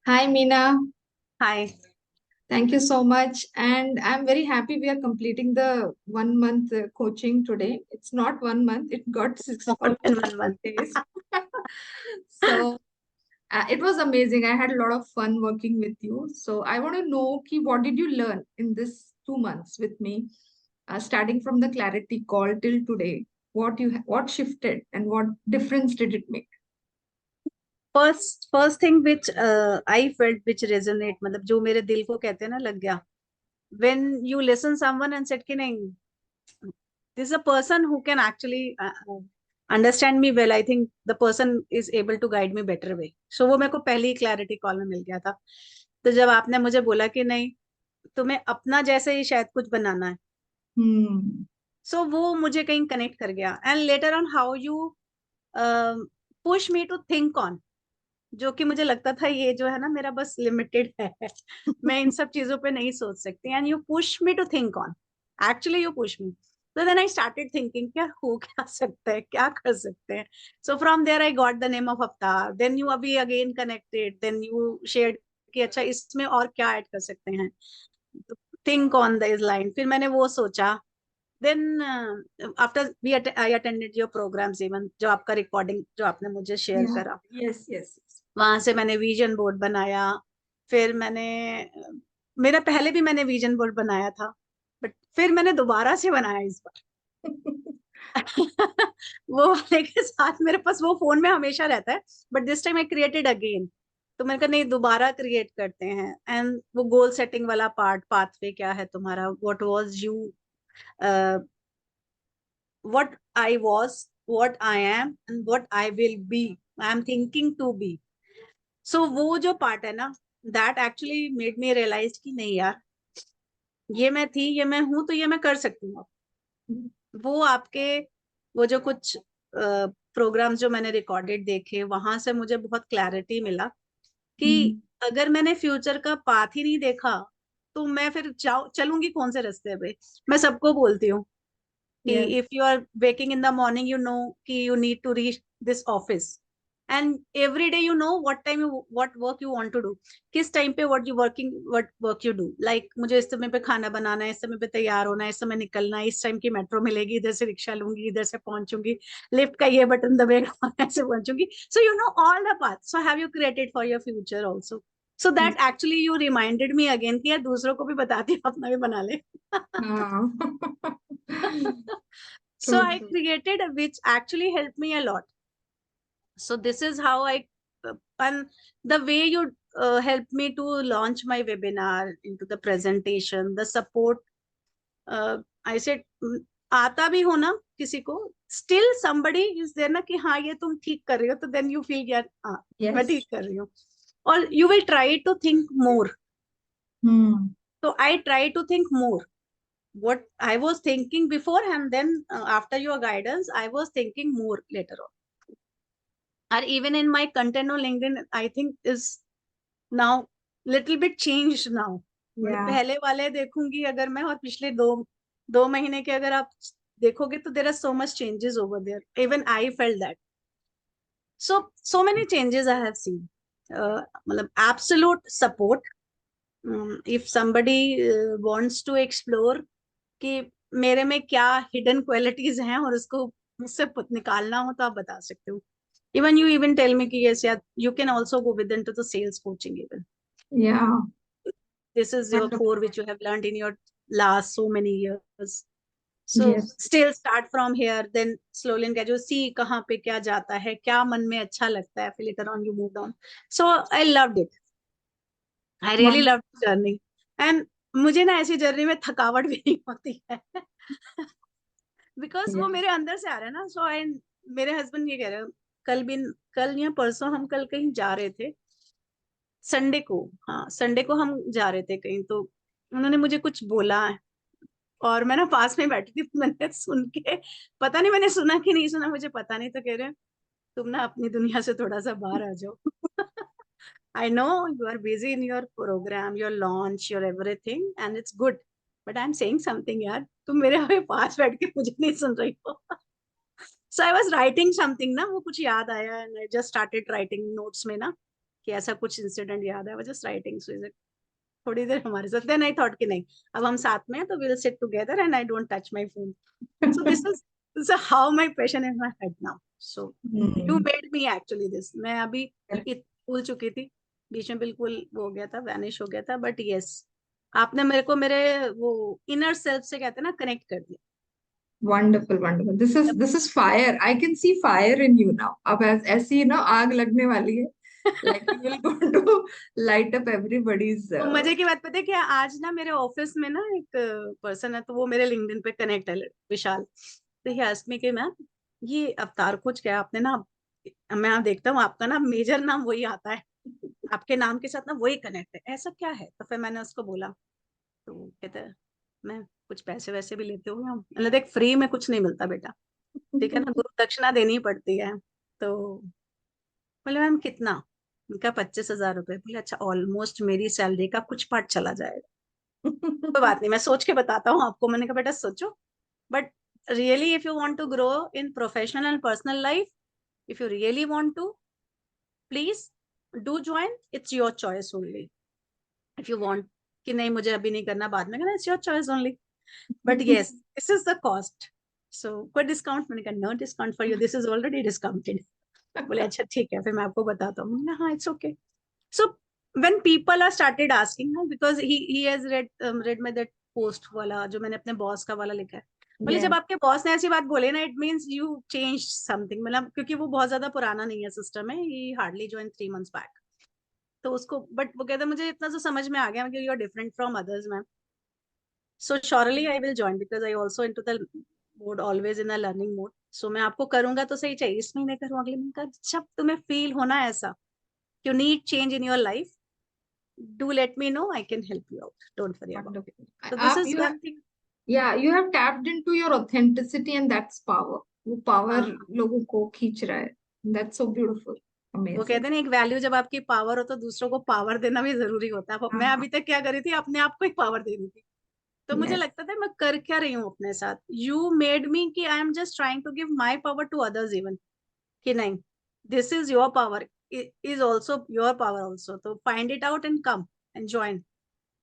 Hi, Meena. Hi. Thank you so much. And I'm very happy we are completing the 1 month coaching today. It's not 1 month, it got six More almost than 1 month. days. So it was amazing. I had a lot of fun working with you. So I want to know ki, what did you learn in this 2 months with me, starting from the clarity call till today? What shifted and what difference did it make? First thing which I felt which resonate, मतलब जो मेरे दिल को कहते हैं ना लग गया. When you listen someone and said कि नहीं, this is a person who can actually understand me well. I think the person is able to guide me better way. So वो मेरे को पहली clarity call में मिल गया था. तो जब आपने मुझे बोला कि नहीं, तुम्हें अपना जैसे ही शायद कुछ बनाना है, Hmm. so वो मुझे कहीं कनेक्ट कर गया. And later on how you push me to think on, जो कि मुझे लगता था ये जो है ना मेरा बस लिमिटेड है. मैं इन सब चीजों पे नहीं सोच सकती. And you push me to think on, actually you push me. तो देन आई स्टार्टेड थिंकिंग क्या हो क्या सकता है, क्या कर सकते हैं. So from there I got the name of Avatar. Then you अभी again connected, then you shared कि अच्छा इसमें और क्या ऐड कर सकते हैं. थिंक ऑन दिस लाइन, फिर मैंने वो सोचा. Then after we I attended your programs, even जो आपका रिकॉर्डिंग जो आपने मुझे शेयर Yeah. करा, Yes, yes. वहां से मैंने विजन बोर्ड बनाया. फिर मैंने मेरा पहले भी मैंने विजन बोर्ड बनाया था, बट फिर मैंने दोबारा से बनाया इस बार. वो वाले के साथ मेरे पास वो फोन में हमेशा रहता है, but this time I created again. तो मैंने कहा नहीं, दोबारा क्रिएट करते हैं. एंड वो गोल सेटिंग वाला पार्ट, पाथवे क्या है तुम्हारा, what was you, what I was, what I am and what I will be, I am thinking to be. So वो जो पार्ट है ना, that actually made me realise कि नहीं यार, ये मैं थी, ये मैं हूं, तो ये मैं कर सकती हूँ. वो आपके वो जो कुछ प्रोग्राम्स जो मैंने रिकॉर्डेड देखे, वहां से मुझे बहुत क्लैरिटी मिला कि Hmm. अगर मैंने फ्यूचर का पाथ ही नहीं देखा, तो मैं फिर चलूंगी कौन से रास्ते पे. मैं सबको बोलती हूँ कि Yes. if you are waking in the morning, you know कि you need to reach this office, and every day you know what time you, what work you want to do, किस टाइम पे what work you do. like मुझे इस समय पे खाना बनाना है, इस समय पे तैयार होना है, इस समय निकलना है, इस टाइम की मेट्रो मिलेगी, इधर से रिक्शा लूंगी, इधर से पहुंचूंगी, लिफ्ट का ये बटन दबेगा ऐसे पहुंचूंगी. So you know all the paths. So have you created for your future also? So that actually you reminded me again कि यार दूसरों को भी बताती हूँ, अपना भी बना ले. Ah. So True, I true. created which actually helped me a lot. So this is how I, and the way you helped me to launch my webinar into the presentation, the support. I said, आता भी हो ना किसी को, still somebody is there ना कि हाँ ये तुम ठीक कर रही हो, तो then you feel यार हाँ मैं Yes. ठीक कर रही हूँ. और you will try to think more. Hmm. So I try to think more what I was thinking before, and then after your guidance, I was thinking more later on. Or even in my content on LinkedIn, I think is now little bit changed now. मतलब Yeah. पहले वाले देखूंगी अगर मैं, और पिछले दो दो महीने के अगर आप देखोगे, तो there are so much changes over there. Even I felt that. So many changes I have seen. मतलब absolute support. If somebody wants to explore कि मेरे में क्या हिडन क्वालिटीज हैं और उसको मुझसे निकालना हो, तो आप बता सकते हो. Even you even tell me कि yes, yeah, you can also go with into the sales coaching even. Yeah. This is your Wonderful. core which you have learned in your last so many years. So Yes. still start from here, then slowly and gradually see कहाँ पे क्या जाता है, क्या मन में अच्छा लगता है, फिर later on you moved on. So I loved it. I really One. loved the journey. And मुझे ना ऐसी जर्नी में थकावट भी नहीं होती है. बिकॉज वो Yes. मेरे अंदर से आ रहा है ना. सो आई, मेरे हस्बैंड ये कह रहे हैं, कल भी, कल या परसों हम कल कहीं जा रहे थे, संडे को, हाँ संडे को हम जा रहे थे कहीं, तो उन्होंने मुझे कुछ बोला है, और मैं ना पास में बैठी थी, तो मैंने सुन के, पता नहीं मैंने सुना कि नहीं सुना, मुझे पता नहीं, तो कह रहे हैं तुम ना अपनी दुनिया से थोड़ा सा बाहर आ जाओ. I know you are busy in your program, your launch, your everything, and it's good, but I am saying something यार, तुम मेरे पास बैठ के मुझे नहीं सुन रही हो. सो आई वाज राइटिंग समथिंग ना, वो कुछ याद आया, and I just started writing notes में ना. कि ऐसा कुछ इंसिडेंट याद है, जस्ट राइटिंग। सो थोड़ी देर हमारे साथ, देन आई थॉट कि नहीं, अब हम साथ में हैं तो will sit together and I don't touch my phone. So this is how my passion in my head now. So you made me actually this. मैं अभी भूल चुकी थी, बीच में बिल्कुल वो हो गया था, वैनिश हो गया था, बट यस, आपने मेरे को मेरे वो इनर सेल्फ से कहते हैं ना, कनेक्ट कर दिया। Wonderful, wonderful. This is fire. I can see fire in you now. अब ऐसी ना आग लगने वाली है. Like you will go to light up everybody's. तो मजे की बात पता है क्या, आज ना मेरे ऑफिस में ना एक पर्सन है, तो वो मेरे लिंक्डइन पे कनेक्ट है, विशाल। तो ही आस्क्ड मी कि मैम ये अवतार कुछ क्या आपने ना, मैं देखता हूँ आपका ना मेजर नाम वही आता है, आपके नाम के साथ ना वही कनेक्ट है, ऐसा क्या है? तो फिर मैंने उसको बोला, तो कहते हैं मैं कुछ पैसे वैसे भी लेते हो, मतलब देख फ्री में कुछ नहीं मिलता बेटा, ठीक है ना, गुरु दक्षिणा देनी पड़ती है। तो बोले मैम कितना? उनका 25,000 रुपए। बोले अच्छा, ऑलमोस्ट मेरी सैलरी का कुछ पार्ट चला जाएगा। कोई बात नहीं, मैं सोच के बताता हूँ आपको। मैंने कहा बेटा सोचो, but really if you want to grow in professional and personal life, if you really want to, please do join, it's your choice only. If you want कि नहीं मुझे अभी नहीं करना, बाद में करना, it's your choice only, but yes this is the cost. So कोई डिस्काउंट? मैंने कहा no discount for you, this is already discounted. बोले अच्छा ठीक है, फिर मैं आपको बताता हूँ। हाँ it's okay. So when people are started asking, no, because he has read में that post वाला जो मैंने अपने बॉस का वाला लिखा है, बोले जब Yeah. आपके बॉस ने ऐसी बात बोले ना, it means you change something, मतलब क्योंकि वो बहुत ज्यादा पुराना नहीं है सिस्टम में, ही हार्डली ज्वाइन 3 months बैक। तो उसको, बट वो कहता मुझे इतना तो समझ में आ गया कि you are different from others ma'am, so surely I will join because I also into the mode, always in a learning mode. So मैं आपको करूंगा तो सही, चाहिए इस महीने करूँ अगले महीने का, जब तुम्हें फील होना ऐसा you need change in your life, do let me know, I can help you out, don't worry about it. Wonderful. So this is You have, one thing. yeah, you have tapped into your authenticity and that's power. वो power हाँ, लोगों को खींच रहा है. That's so beautiful. वो Amazing. कहते हैं ना, एक वैल्यू जब आपकी पावर हो तो दूसरों को पावर देना भी जरूरी होता है। मैं हाँ. अभी तक क्या करी थी, अपने आप को ही पावर दे रही थी। तो मुझे Yes. लगता था मैं कर क्या रही हूँ अपने साथ। यू मेड मी कि I am just trying to give my power to others even, कि नहीं, this is your power, is also your power also, तो find it out and come and join,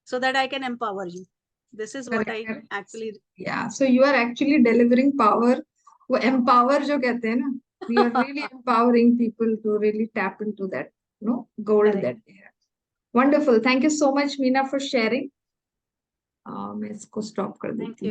so that I can empower you. This is what Correct, I correct. actually, Yeah, so you are actually delivering power. वो empower जो कहते हैं ना, you are really empowering people to really tap into that, gold correct. that they have. Wonderful. Thank you so much, Meena, for sharing. मैं इसको stop कर Thank देती you. हूँ.